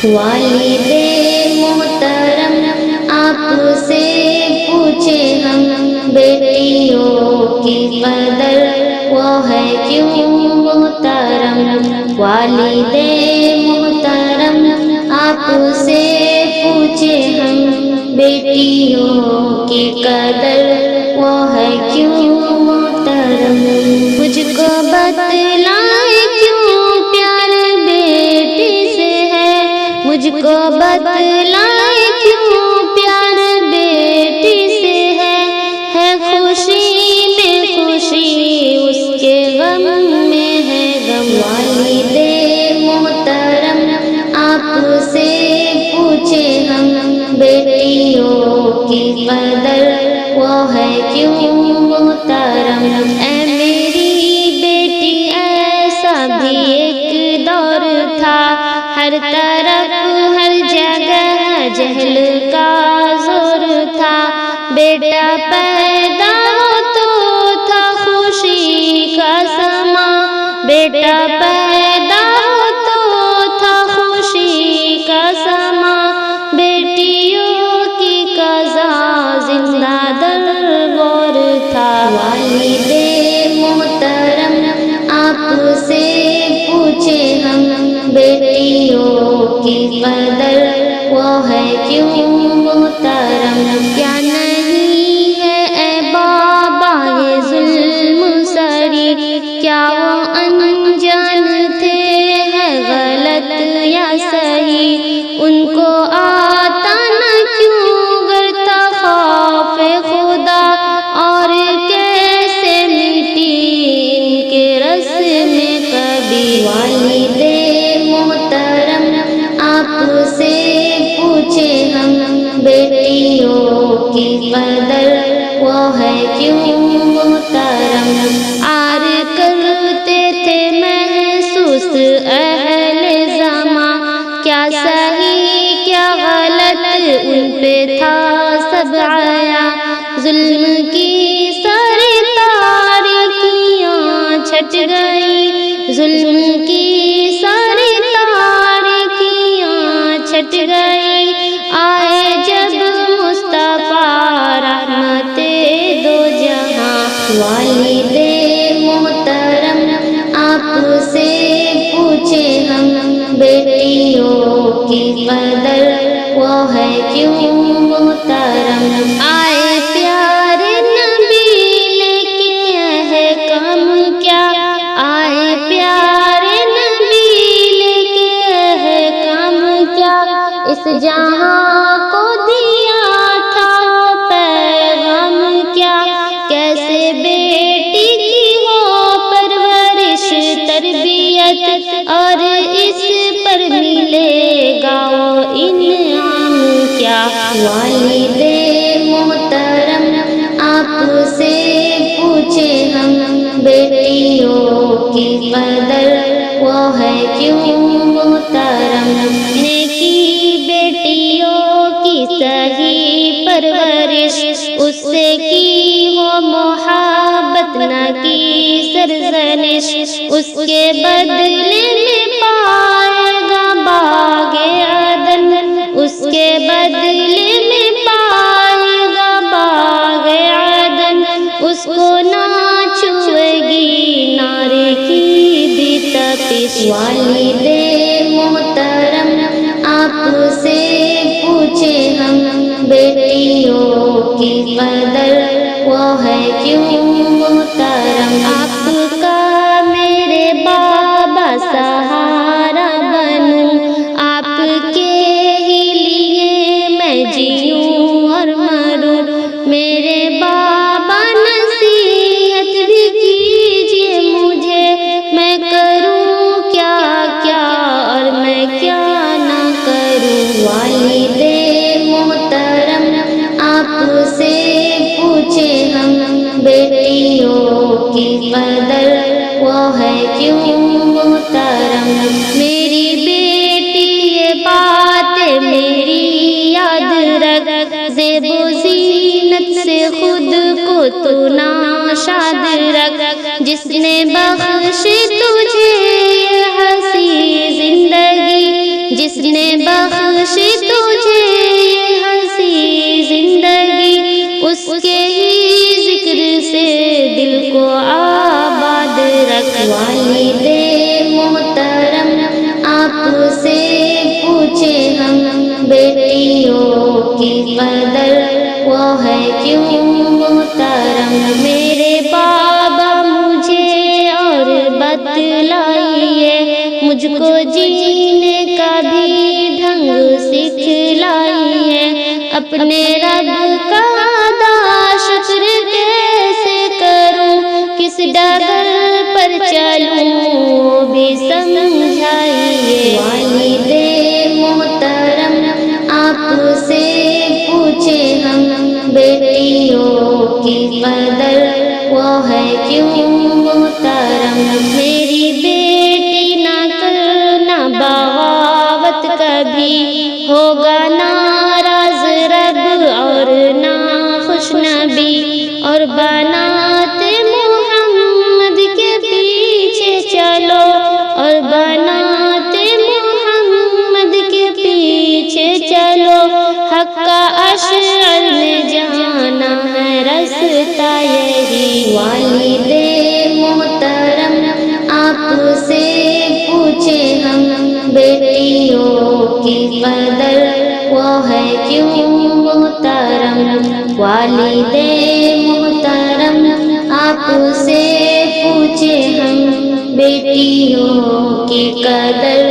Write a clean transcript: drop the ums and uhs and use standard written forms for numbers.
والد محترم آپ سے پوچھے ہم، بیٹیوں کی قدر وہ ہے کیوں محترم؟ والد محترم آپ سے پوچھے ہم، بیٹیوں کی قدر وہ ہے کیوں محترم؟ مجھ کو بتلائے کیوں پیار بیٹی سے ہے، مجھ کو بتلائے کیوں پیار بیٹی سے ہے خوشی میں خوشی اس کے غم میں ہے غم۔ والد محترم آپ سے پوچھے ہم، بیٹیوں کی قدر وہ ہے کیوں محترم؟ اے میری بیٹی ایسا بھی ایک دور تھا، ہر طرف ہر جگہ جہل کا زور تھا، بیٹا پیدا ہو تو تھا خوشی کا سما، بیٹا پیدا ہو تو تھا خوشی کا سما، بیٹیوں کی قضا زندہ دربار تھا۔ والد محترم آپ سے پوچھے ہم، بیٹیوں کی قدر وہ ہے کیوں محترم؟ کیا نہیں ہے اے بابا یہ ظلم سری، کیا وہ انجان تھے ہے غلط یا صحیح، ان کو آتا نہ کیوں گرتا خوف خدا، اور کیسے مٹی ان کے رس میں کبھی۔ والد محترم آپ سے پوچھے ہم، بیٹیوں کی قدر وہ ہے کیوں محترم؟ آر کرتے تھے محسوس اہل زماں، کیا صحیح کیا غلط ان پہ تھا سب آیا، ظلم کی ساری تاریکیاں چھٹ گئی، ظلم کی ساری تاریکیاں چھٹ گئی، آئے جب مصطفیٰ رحمت دو جہاں۔ والد محترم آپ سے پوچھے ہم، بیٹیوں کی قدر وہ ہے کیوں محترم؟ آئے پیارے نبی لیکن احکام کیا، آئے پیارے نبی لیکن احکام کیا، اس جہاں کو دیا تھا پیغام کیا، کیسے بیٹی کی ہو پرورش تربیت، اور اس پر ملے گا وہ انعام کیا۔ والد محترم آپ سے پوچھے ہم، بیٹیوں کی قدر وہ ہے کیوں محترم؟ نیکی بیٹیوں کی صحیح پرورش، اس سے کی ہو محبت نہ کی سرزنش، اس کے بدلے میں پائے گا باغ عدن، اس کے بدلے میں پائے گا باغ عدن، اس کو نہ چھوئے گی نار کی بھی تپش۔ والد محترم آپ سے پوچھے ہم، بیٹیوں کی قدر وہ ہے کیوں محترم؟ آپ کا میرے بابا سہارا بنوں، آپ کے ہی لیے میں جیوں اور مروں، میرے بابا نصیحت بھی کیجیے مجھے، میں کروں کیا کیا اور میں کیا نہ کروں۔ والد محترم آپ سے پوچھے ہم، بیٹیوں کی قدر وہ ہے کیوں محترم؟ میری بیٹی یہ باتیں میری یاد رکھ، زیب و زینت سے خود کو تو ناشاد رکھ، جس نے بخشی تجھے یہ ہنسی زندگی، جس نے بخشی تجھے یہ ہنسی زندگی، اس کے ہی ذکر سے دل کو آباد رکھ۔ والد محترم آپ سے پوچھے ہم، بیٹیوں کی قدر وہ ہے کیوں محترم؟ میرے بابا مجھے اور بتلائیے، مجھ کو جینے کا بھی ڈھنگ سکھلائیے، اپنے رب کا ادا شکر کیسے کروں، کس ڈگر پر چلوں وہ بھی سمجھائیے۔ والد محترم آپ سے پوچھے ہم، بیٹیوں کی قدر وہ ہے کیوں محترم؟ میری بیٹی نہ کرنا بغاوت کبھی، ہوگا ناراض رب اور نہ خوش نبی، اور بناتے محمد کے پیچھے چلو، اور بناتے محمد کے پیچھے چلو، حق کا اشعار میں جانا ہے رستہ یہی۔ والد محترم آپ سے پوچھے ہم، بیٹیوں کی قدر وہ ہے کیوں محترم؟ والد محترم آپ سے پوچھے ہم، بیٹیوں کی قدر